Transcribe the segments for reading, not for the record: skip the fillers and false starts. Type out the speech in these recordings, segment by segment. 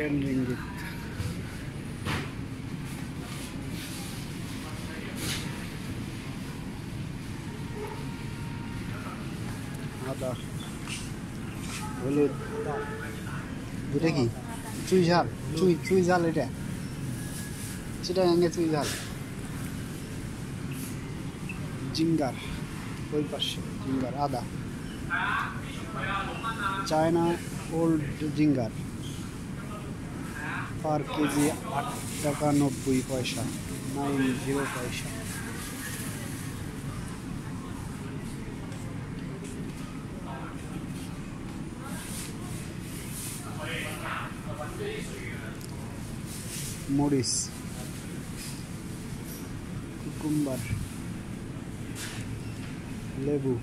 10 ringgit. আদা, হলুদ, এটা কি চুই ঝাল? চুই ঝাল, এটা চিটাগাঙ্গে চুই ঝাল। জিঙ্গার ওই পাশে, জিঙ্গার আদা। চায়না ওল্ড জিঙ্গার পার কেজি 8 টাকা 90 পয়সা, 90 পয়সা। মরিচ, কুকুম্বার, লেবু,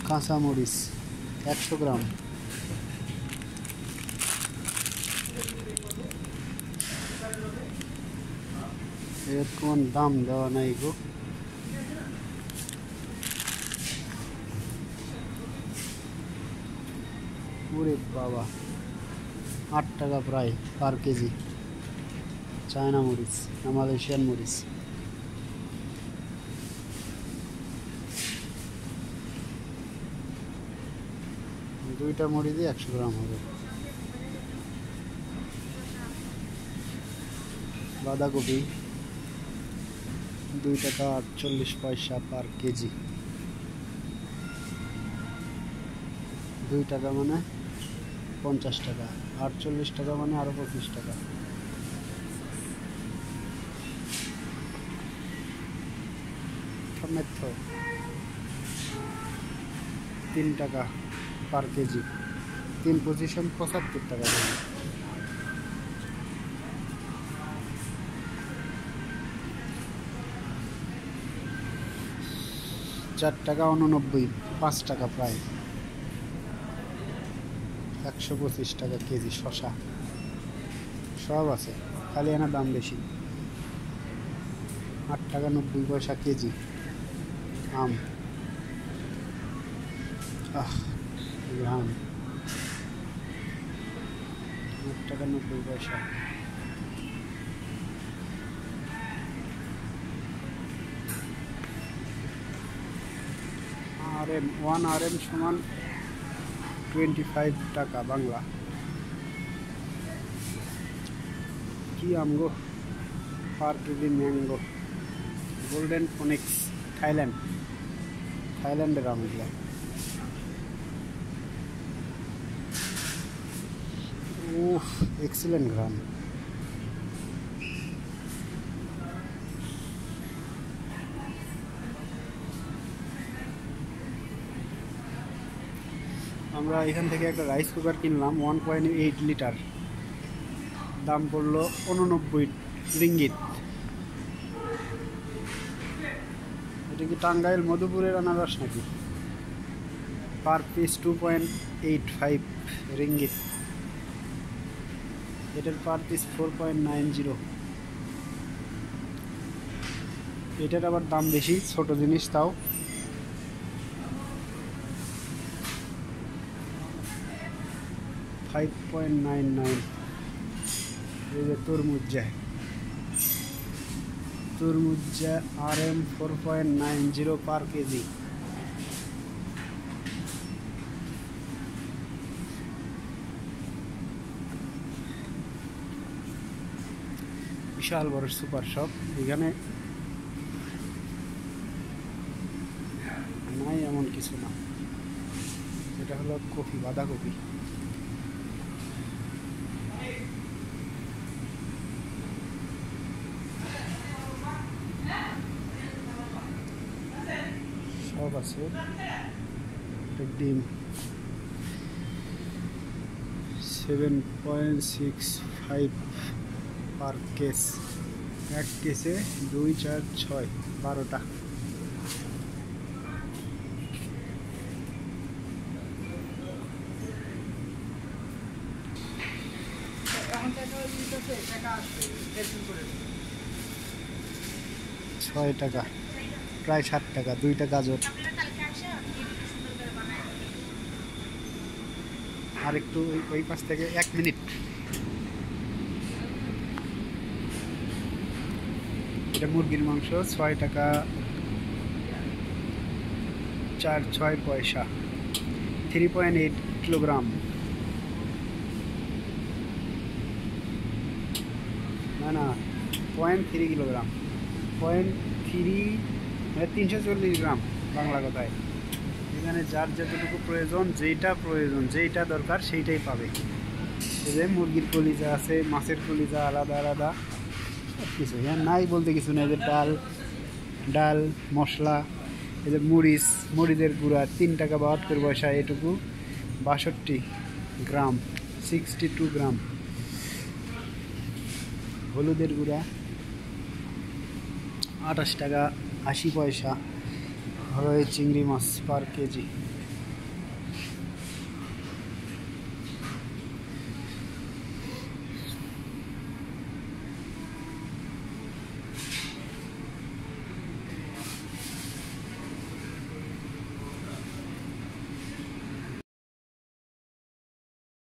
কাঁচা মরিচ 100 গ্রাম। এর কোন দাম দেওয়া নাই গো। ওরে বাবা, 8 টাকা প্রায় পার কেজি। চায়না মরিচ, মালয়েশিয়ান মরিচ। দুইটা মরিচই 100 গ্রাম হবে। বাঁধাকপি 2 টাকা 48 পয়সা পার কেজি। 2 টাকা মানে 50 টাকা, 48 টাকা মানে আরো 25 টাকা। টমেটো 3 টাকা পার কেজি, 3 পজিশন 75 টাকা। 4 টাকা 89, 5 টাকা প্রায়, 125 টাকা কেজি। শশা সব আছে, খালি এনার দাম বেশি। 8 টাকা 90 পয়সা কেজি। আম, আম 8 টাকা 90 পয়সা। RM 1 RM সমান 25 টাকা বাংলা। কি আম গো, পার কেজি ম্যাঙ্গো, গোল্ডেন ফোনিক্স, থাইল্যান্ডের আম এগুলো। উফ, এক্সিলেন্ট গ্রাম। আমরা এখান থেকে একটা রাইস কুকার কিনলাম 1.8 লিটার, দাম পড়লো 89 রিঙ্গিত। এটা কি টাঙ্গাইল মধুপুরের আনারস নাকি? Per piece 2.85 ringgit. এটার পার পিস 4.90। এটার আবার দাম বেশি, ছোট জিনিস তাও। $5.99। এই যে তরমুজ RM 4.90 পার কেজি। বিশাল বড় সুপার শপ, এখানে নাই এমন কিছু না। এটা হলো কফি, বাঁধাকপি। সব আছে। ডিম 7.65 পার কেস। এক কেসে 2, 4, 6, 12টা। $6 প্রায় 7 টাকা। 2টা গাজর। আর একটু ওই পাশ থেকে 1 মিনিট। এটা মুরগির মাংস 6 টাকা 4-6 পয়সা, 3.8 কিলোগ্রাম, না 0.3 কিলোগ্রাম, 0.3 মানে 340 গ্রাম বাংলা কথায়। এখানে যার যতটুকু প্রয়োজন, যেইটা দরকার সেইটাই পাবে। এই যে মুরগির কলিজা আছে, মাছের কলিজা আলাদা আলাদা সব কিছু, হ্যাঁ নাই বলতে কিছু নেই। যে ডাল মশলা, এই যে মরিচের গুঁড়া 3 টাকা 72 পয়সা, এটুকু 62 গ্রাম, 62 গ্রাম। হলুদের গুঁড়া 28 টাকা 80 পয়সা। চিংড়ি মাছ পার কেজি।